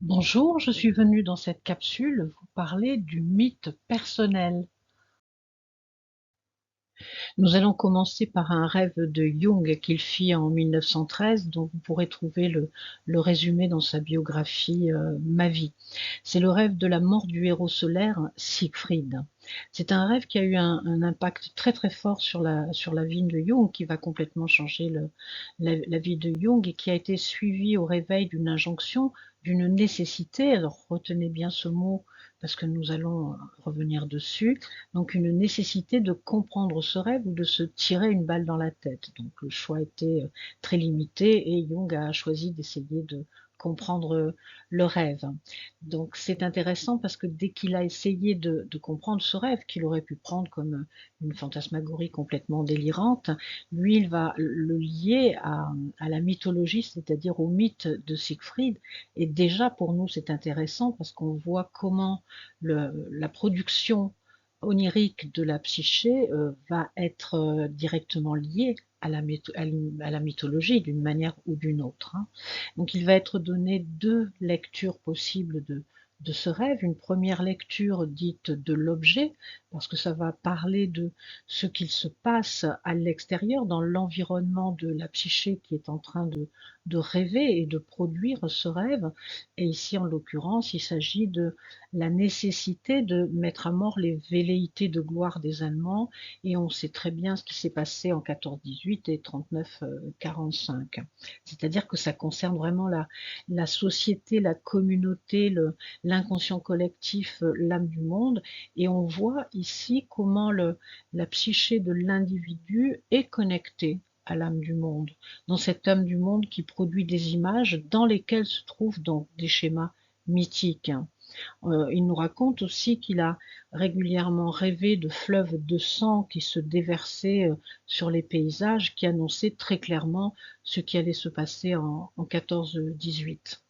Bonjour, je suis venue dans cette capsule vous parler du mythe personnel. Nous allons commencer par un rêve de Jung qu'il fit en 1913, dont vous pourrez trouver le résumé dans sa biographie Ma vie. C'est le rêve de la mort du héros solaire Siegfried. C'est un rêve qui a eu un impact très très fort sur la vie de Jung, qui va complètement changer la vie de Jung et qui a été suivi au réveil d'une injonction, d'une nécessité. Alors retenez bien ce mot parce que nous allons revenir dessus. Donc une nécessité de comprendre ce rêve ou de se tirer une balle dans la tête. Donc le choix était très limité et Jung a choisi d'essayer de comprendre le rêve. Donc c'est intéressant parce que dès qu'il a essayé de comprendre ce rêve, qu'il aurait pu prendre comme une fantasmagorie complètement délirante, lui il va le lier à la mythologie, c'est-à-dire au mythe de Siegfried. Et déjà pour nous c'est intéressant parce qu'on voit comment la production onirique de la psyché va être directement liée à la mythologie d'une manière ou d'une autre. Hein. Donc il va être donné deux lectures possibles de ce rêve. Une première lecture dite de l'objet, parce que ça va parler de ce qu'il se passe à l'extérieur, dans l'environnement de la psyché qui est en train de rêver et de produire ce rêve. Et ici, en l'occurrence, il s'agit de la nécessité de mettre à mort les velléités de gloire des Allemands, et on sait très bien ce qui s'est passé en 14-18 et 39-45. C'est-à-dire que ça concerne vraiment la société, la communauté, l'inconscient collectif, l'âme du monde, et on voit ici comment la psyché de l'individu est connectée à l'âme du monde, dans cette âme du monde qui produit des images dans lesquelles se trouvent donc des schémas mythiques. Il nous raconte aussi qu'il a régulièrement rêvé de fleuves de sang qui se déversaient sur les paysages, qui annonçaient très clairement ce qui allait se passer en 14-18.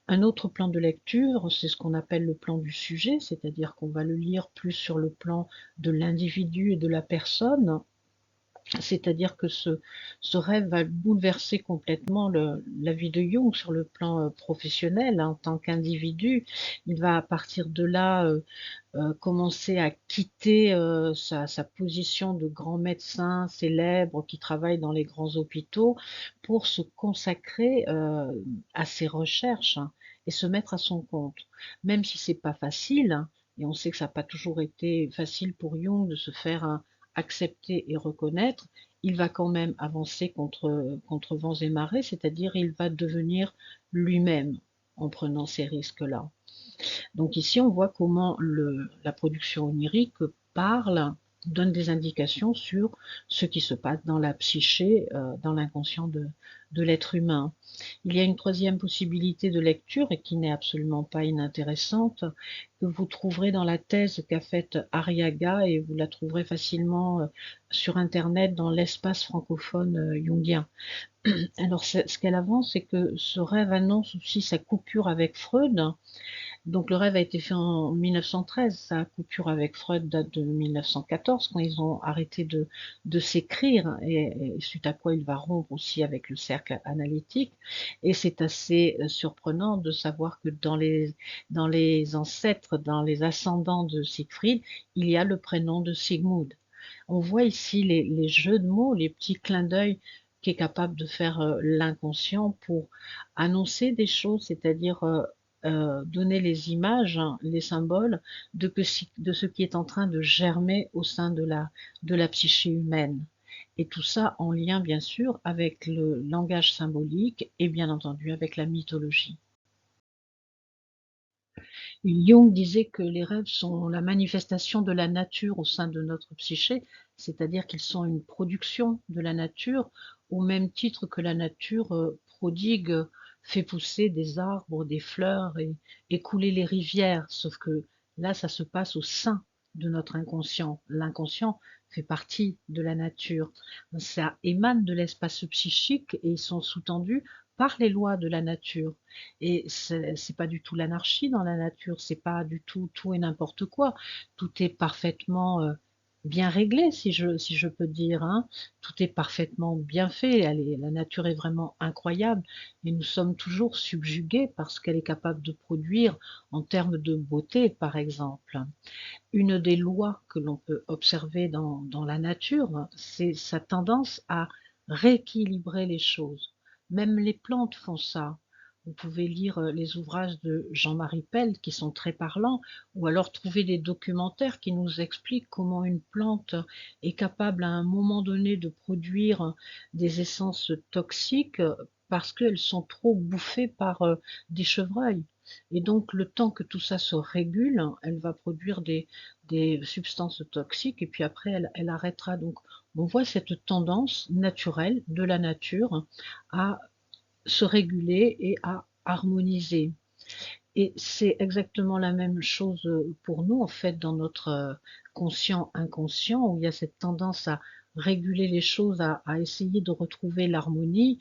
Un autre plan de lecture, c'est ce qu'on appelle le plan du sujet, c'est-à-dire qu'on va le lire plus sur le plan de l'individu et de la personne, c'est-à-dire que ce rêve va bouleverser complètement la vie de Jung sur le plan professionnel, hein, en tant qu'individu. Il va à partir de là commencer à quitter sa position de grand médecin célèbre qui travaille dans les grands hôpitaux pour se consacrer à ses recherches, hein, et se mettre à son compte. Même si c'est pas facile, hein, et on sait que ça n'a pas toujours été facile pour Jung de se faire accepter et reconnaître, il va quand même avancer contre vents et marées, c'est-à-dire il va devenir lui-même en prenant ces risques-là. Donc ici, on voit comment la production onirique parle, donne des indications sur ce qui se passe dans la psyché, dans l'inconscient de l'être humain. Il y a une troisième possibilité de lecture, et qui n'est absolument pas inintéressante, que vous trouverez dans la thèse qu'a faite Arriaga, et vous la trouverez facilement sur Internet dans l'espace francophone jungien. Alors ce qu'elle avance, c'est que ce rêve annonce aussi sa coupure avec Freud. Donc le rêve a été fait en 1913, sa coupure avec Freud date de 1914, quand ils ont arrêté de s'écrire, et suite à quoi il va rompre aussi avec le cercle analytique. Et c'est assez surprenant de savoir que dans les ancêtres, dans les ascendants de Siegfried, il y a le prénom de Sigmund. On voit ici les jeux de mots, les petits clins d'œil qu'est capable de faire l'inconscient pour annoncer des choses, c'est-à-dire donner les images, hein, les symboles de ce qui est en train de germer au sein de la psyché humaine. Et tout ça en lien, bien sûr, avec le langage symbolique et bien entendu avec la mythologie. Jung disait que les rêves sont la manifestation de la nature au sein de notre psyché, c'est-à-dire qu'ils sont une production de la nature, au même titre que la nature prodigue, fait pousser des arbres, des fleurs et couler les rivières, sauf que là, ça se passe au sein de notre inconscient. L'inconscient fait partie de la nature. Ça émane de l'espace psychique et ils sont sous-tendus par les lois de la nature. Et c'est pas du tout l'anarchie dans la nature, c'est pas du tout tout et n'importe quoi. Tout est parfaitement bien réglée, si je peux dire, hein. Tout est parfaitement bien fait, la nature est vraiment incroyable et nous sommes toujours subjugués par ce qu'elle est capable de produire en termes de beauté, par exemple. Une des lois que l'on peut observer dans la nature, c'est sa tendance à rééquilibrer les choses. Même les plantes font ça. Vous pouvez lire les ouvrages de Jean-Marie Pell qui sont très parlants, ou alors trouver des documentaires qui nous expliquent comment une plante est capable à un moment donné de produire des essences toxiques parce qu'elles sont trop bouffées par des chevreuils. Et donc, le temps que tout ça se régule, elle va produire des substances toxiques et puis après, elle arrêtera. Donc, on voit cette tendance naturelle de la nature à se réguler et à harmoniser. Et c'est exactement la même chose pour nous, en fait, dans notre conscient inconscient, où il y a cette tendance à réguler les choses, à essayer de retrouver l'harmonie.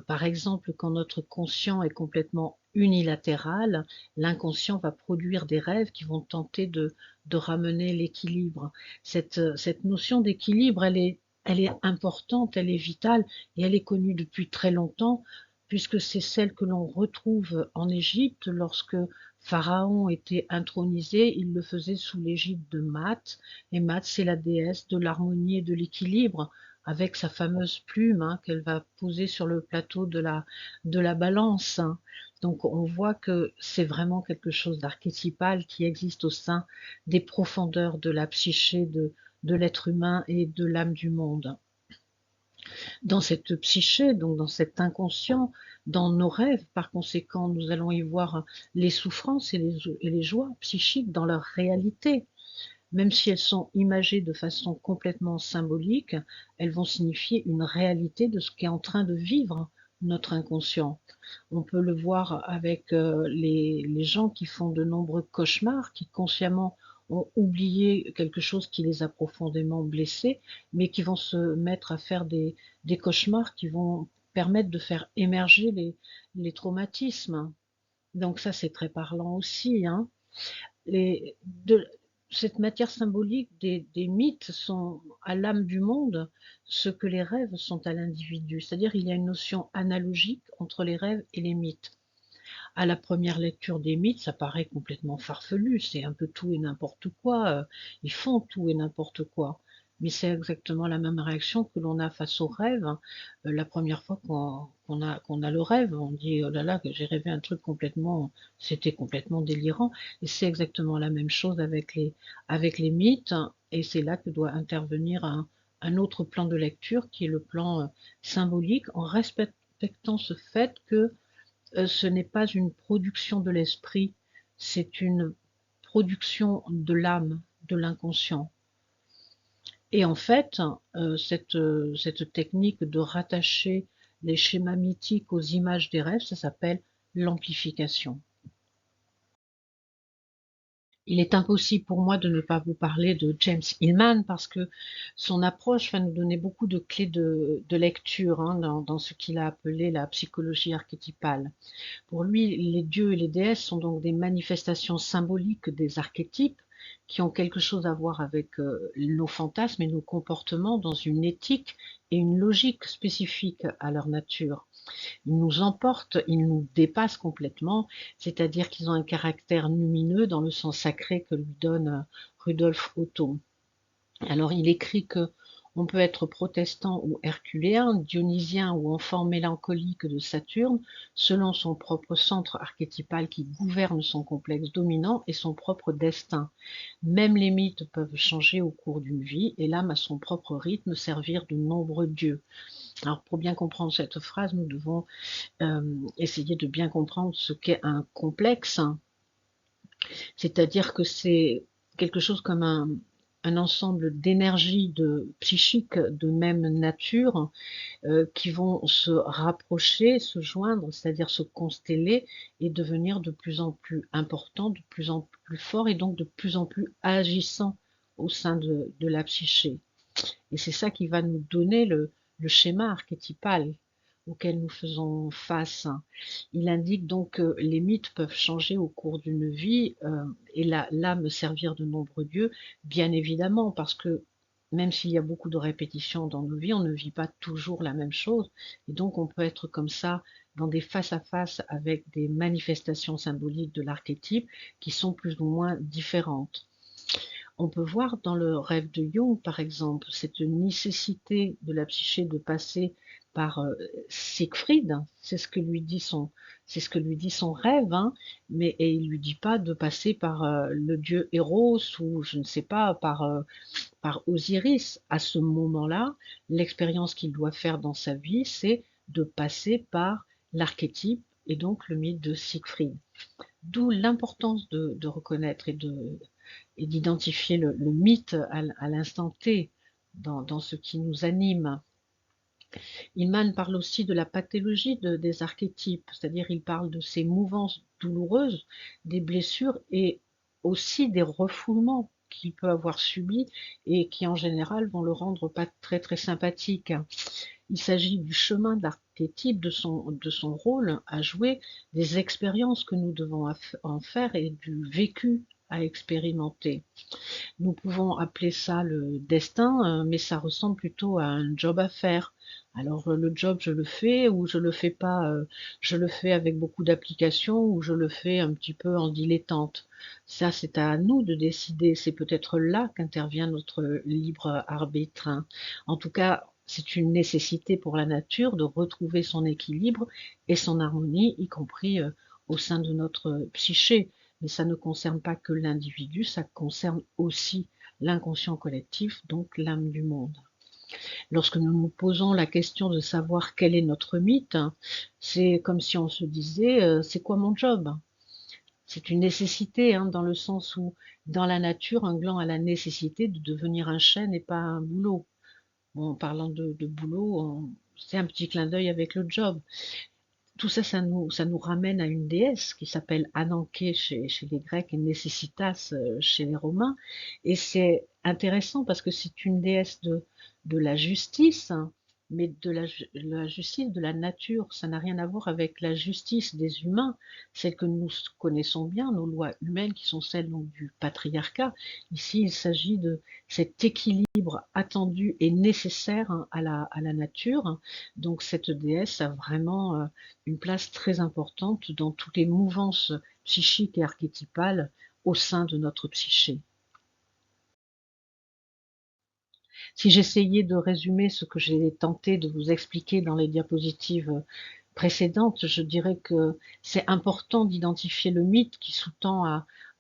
Par exemple, quand notre conscient est complètement unilatéral, l'inconscient va produire des rêves qui vont tenter de ramener l'équilibre. Cette notion d'équilibre, elle est importante, elle est vitale et elle est connue depuis très longtemps puisque c'est celle que l'on retrouve en Égypte lorsque Pharaon était intronisé, il le faisait sous l'égide de Math, et Math c'est la déesse de l'harmonie et de l'équilibre, avec sa fameuse plume hein, qu'elle va poser sur le plateau de la balance. Hein. Donc on voit que c'est vraiment quelque chose d'archétypal qui existe au sein des profondeurs de la psyché de l'être humain et de l'âme du monde. Dans cette psyché, donc dans cet inconscient, dans nos rêves, par conséquent, nous allons y voir les souffrances et les joies psychiques dans leur réalité. Même si elles sont imagées de façon complètement symbolique, elles vont signifier une réalité de ce qu'est en train de vivre notre inconscient. On peut le voir avec les gens qui font de nombreux cauchemars, qui consciemment ont oublié quelque chose qui les a profondément blessés, mais qui vont se mettre à faire des cauchemars qui vont permettre de faire émerger les traumatismes. Donc ça, c'est très parlant aussi. Hein. Les, de, cette matière symbolique des mythes sont à l'âme du monde ce que les rêves sont à l'individu. C'est-à-dire il y a une notion analogique entre les rêves et les mythes. À la première lecture des mythes, ça paraît complètement farfelu, c'est un peu tout et n'importe quoi, ils font tout et n'importe quoi. Mais c'est exactement la même réaction que l'on a face au rêve. La première fois qu'on a le rêve, on dit oh là là que j'ai rêvé un truc complètement, c'était complètement délirant. Et c'est exactement la même chose avec les mythes. Et c'est là que doit intervenir un autre plan de lecture qui est le plan symbolique en respectant ce fait que ce n'est pas une production de l'esprit, c'est une production de l'âme, de l'inconscient. Et en fait, cette technique de rattacher les schémas mythiques aux images des rêves, ça s'appelle l'amplification. Il est impossible pour moi de ne pas vous parler de James Hillman parce que son approche va nous donner beaucoup de clés de lecture hein, dans ce qu'il a appelé la psychologie archétypale. Pour lui, les dieux et les déesses sont donc des manifestations symboliques des archétypes qui ont quelque chose à voir avec nos fantasmes et nos comportements dans une éthique et une logique spécifiques à leur nature. Ils nous emportent, ils nous dépassent complètement, c'est-à-dire qu'ils ont un caractère lumineux dans le sens sacré que lui donne Rudolf Otto. Alors il écrit que on peut être protestant ou herculéen, dionysien ou enfant mélancolique de Saturne, selon son propre centre archétypal qui gouverne son complexe dominant et son propre destin. Même les mythes peuvent changer au cours d'une vie et l'âme a son propre rythme servir de nombreux dieux. Alors pour bien comprendre cette phrase, nous devons essayer de bien comprendre ce qu'est un complexe, c'est-à-dire que c'est quelque chose comme un ensemble d'énergies psychiques de même nature qui vont se rapprocher, se joindre, c'est-à-dire se consteller et devenir de plus en plus importants, de plus en plus forts et donc de plus en plus agissants au sein de la psyché. Et c'est ça qui va nous donner le schéma archétypal auquel nous faisons face. Il indique donc que les mythes peuvent changer au cours d'une vie et l'âme servir de nombreux dieux, bien évidemment, parce que même s'il y a beaucoup de répétitions dans nos vies, on ne vit pas toujours la même chose. Et donc, on peut être comme ça dans des face-à-face avec des manifestations symboliques de l'archétype qui sont plus ou moins différentes. On peut voir dans le rêve de Jung, par exemple, cette nécessité de la psyché de passer par Siegfried, c'est ce que lui dit son rêve, hein, mais et il lui dit pas de passer par le dieu Eros ou je ne sais pas par Osiris. À ce moment-là, l'expérience qu'il doit faire dans sa vie, c'est de passer par l'archétype et donc le mythe de Siegfried. D'où l'importance de reconnaître et d'identifier le mythe à l'instant T dans ce qui nous anime. Hillman parle aussi de la pathologie des archétypes, c'est-à-dire il parle de ces mouvances douloureuses, des blessures et aussi des refoulements qu'il peut avoir subis et qui en général vont le rendre pas très très sympathique. Il s'agit du chemin de l'archétype, de son rôle à jouer, des expériences que nous devons en faire et du vécu à expérimenter. Nous pouvons appeler ça le destin, mais ça ressemble plutôt à un job à faire. Alors le job, je le fais ou je le fais pas, je le fais avec beaucoup d'applications ou je le fais un petit peu en dilettante. Ça, c'est à nous de décider. C'est peut-être là qu'intervient notre libre arbitre, hein. En tout cas, c'est une nécessité pour la nature de retrouver son équilibre et son harmonie, y compris au sein de notre psyché. Mais ça ne concerne pas que l'individu, ça concerne aussi l'inconscient collectif, donc l'âme du monde. Lorsque nous nous posons la question de savoir quel est notre mythe, c'est comme si on se disait c'est quoi mon job? C'est une nécessité, hein, dans le sens où dans la nature, un gland a la nécessité de devenir un chêne et pas un bouleau. Bon, en parlant de boulot, c'est un petit clin d'œil avec le job. Tout ça, ça nous ramène à une déesse qui s'appelle Ananké chez les Grecs et Nécessitas chez les Romains. Et c'est intéressant parce que c'est une déesse de la justice, hein, mais la justice de la nature. Ça n'a rien à voir avec la justice des humains, celle que nous connaissons bien, nos lois humaines qui sont celles donc, du patriarcat. Ici, il s'agit de cet équilibre attendu et nécessaire, hein, à la nature. Donc cette déesse a vraiment une place très importante dans toutes les mouvances psychiques et archétypales au sein de notre psyché. Si j'essayais de résumer ce que j'ai tenté de vous expliquer dans les diapositives précédentes, je dirais que c'est important d'identifier le mythe qui sous-tend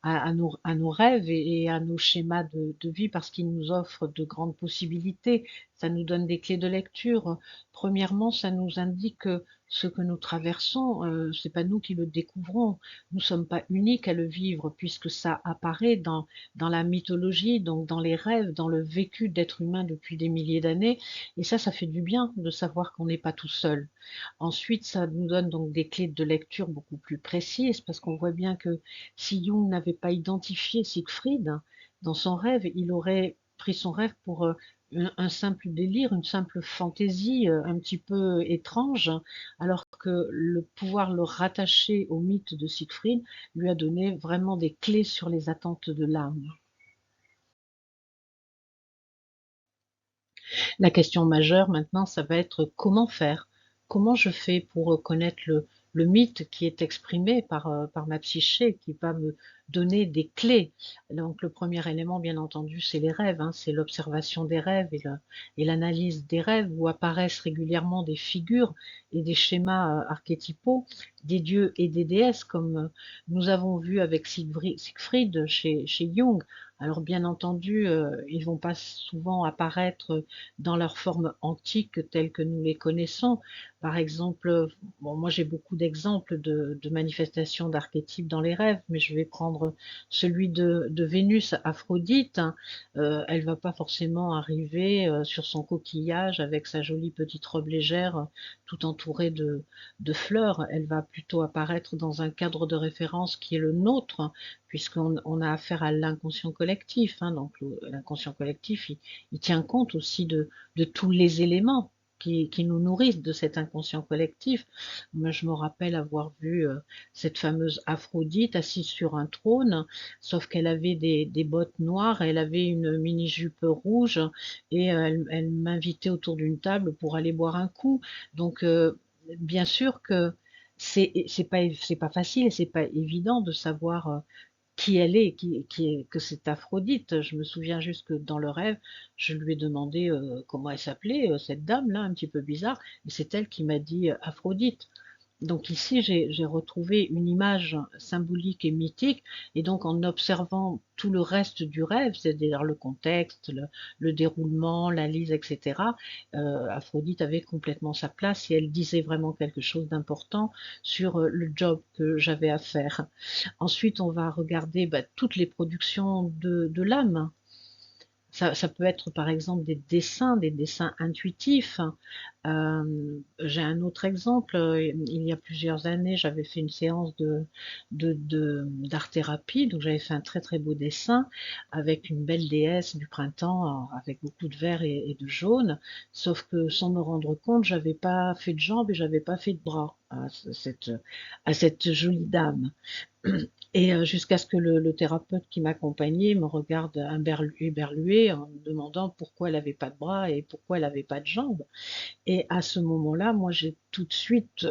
à nos rêves et à nos schémas de vie parce qu'il nous offre de grandes possibilités. Ça nous donne des clés de lecture. Premièrement, ça nous indique ce que nous traversons, c'est pas nous qui le découvrons. Nous sommes pas uniques à le vivre puisque ça apparaît dans la mythologie, donc dans les rêves, dans le vécu d'êtres humains depuis des milliers d'années. Et ça fait du bien de savoir qu'on n'est pas tout seul. Ensuite, ça nous donne donc des clés de lecture beaucoup plus précises parce qu'on voit bien que si Jung n'avait pas identifié Siegfried dans son rêve, il aurait pris son rêve pour un simple délire, une simple fantaisie un petit peu étrange, alors que le pouvoir le rattacher au mythe de Siegfried lui a donné vraiment des clés sur les attentes de l'âme. La question majeure maintenant, ça va être comment faire? Comment je fais pour connaître le mythe qui est exprimé par ma psyché, qui va me donner des clés? Donc le premier élément, bien entendu, c'est les rêves, hein, c'est l'observation des rêves et l'analyse des rêves où apparaissent régulièrement des figures et des schémas archétypaux, des dieux et des déesses, comme nous avons vu avec Siegfried chez Jung. Alors bien entendu, ils vont pas souvent apparaître dans leur forme antique telle que nous les connaissons. Par exemple, bon, moi j'ai beaucoup d'exemples de manifestations d'archétypes dans les rêves, mais je vais prendre celui de Vénus, Aphrodite. Elle va pas forcément arriver sur son coquillage avec sa jolie petite robe légère, tout entourée de fleurs. Elle va plutôt apparaître dans un cadre de référence qui est le nôtre, puisqu'on a affaire à l'inconscient collectif, hein. Donc l'inconscient collectif, il tient compte aussi de tous les éléments. qui nous nourrissent de cet inconscient collectif. Moi, je me rappelle avoir vu cette fameuse Aphrodite assise sur un trône, sauf qu'elle avait des bottes noires, elle avait une mini-jupe rouge et elle m'invitait autour d'une table pour aller boire un coup. Donc, bien sûr que c'est pas facile et c'est pas évident de savoir qui elle est, que c'est Aphrodite. Je me souviens juste que dans le rêve, je lui ai demandé comment elle s'appelait, cette dame-là, un petit peu bizarre, et c'est elle qui m'a dit Aphrodite. Donc ici, j'ai retrouvé une image symbolique et mythique, et donc en observant tout le reste du rêve, c'est-à-dire le contexte, le déroulement, la lise, etc., Aphrodite avait complètement sa place et elle disait vraiment quelque chose d'important sur le job que j'avais à faire. Ensuite, on va regarder toutes les productions de l'âme. Ça peut être par exemple des dessins intuitifs. J'ai un autre exemple. Il y a plusieurs années, j'avais fait une séance d'art-thérapie. Donc j'avais fait un très très beau dessin avec une belle déesse du printemps, avec beaucoup de vert et de jaune. Sauf que sans me rendre compte, j'avais pas fait de jambes et j'avais pas fait de bras à cette jolie dame. Et jusqu'à ce que le thérapeute qui m'accompagnait me regarde éberlué en me demandant pourquoi elle avait pas de bras et pourquoi elle avait pas de jambes. Et à ce moment-là, moi, j'ai tout de suite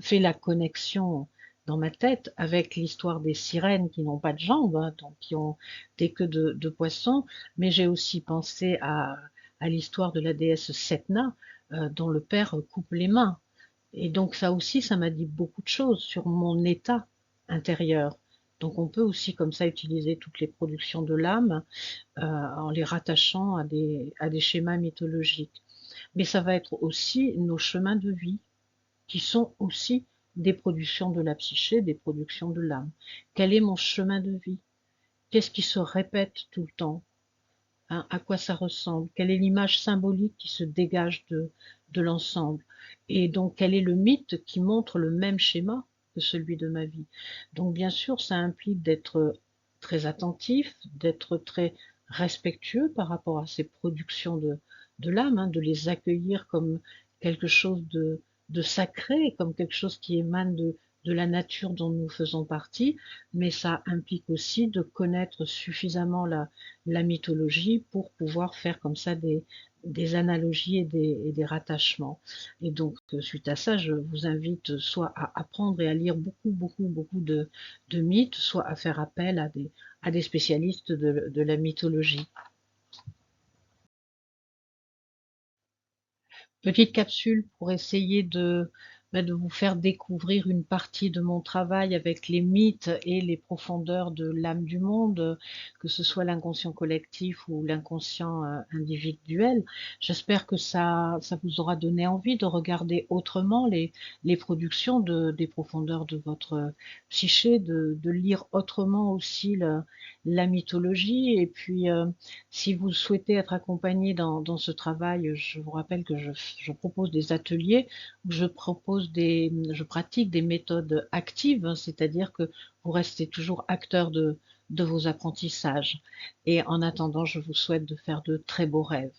fait la connexion dans ma tête avec l'histoire des sirènes qui n'ont pas de jambes, hein, donc qui ont des queues de poisson, mais j'ai aussi pensé à l'histoire de la déesse Setna, dont le père coupe les mains. Et donc ça aussi, ça m'a dit beaucoup de choses sur mon état intérieur. Donc on peut aussi comme ça utiliser toutes les productions de l'âme en les rattachant à des schémas mythologiques. Mais ça va être aussi nos chemins de vie qui sont aussi des productions de la psyché, des productions de l'âme. Quel est mon chemin de vie? Qu'est-ce qui se répète tout le temps? Hein, à quoi ça ressemble? Quelle est l'image symbolique qui se dégage de l'ensemble? Et donc, quel est le mythe qui montre le même schéma que celui de ma vie? Donc, bien sûr, ça implique d'être très attentif, d'être très respectueux par rapport à ces productions de l'âme, hein, de les accueillir comme quelque chose de sacré, comme quelque chose qui émane de la nature dont nous faisons partie, mais ça implique aussi de connaître suffisamment la mythologie pour pouvoir faire comme ça des analogies et des rattachements. Et donc, suite à ça, je vous invite soit à apprendre et à lire beaucoup de mythes, soit à faire appel à des spécialistes de la mythologie. Petite capsule pour essayer de vous faire découvrir une partie de mon travail avec les mythes et les profondeurs de l'âme du monde, que ce soit l'inconscient collectif ou l'inconscient individuel. J'espère que ça vous aura donné envie de regarder autrement les productions des profondeurs de votre psyché, de lire autrement aussi la mythologie. Et puis, si vous souhaitez être accompagné dans ce travail, je vous rappelle que je propose des ateliers où je pratique des méthodes actives, hein, c'est-à-dire que vous restez toujours acteur de vos apprentissages. Et en attendant, je vous souhaite de faire de très beaux rêves.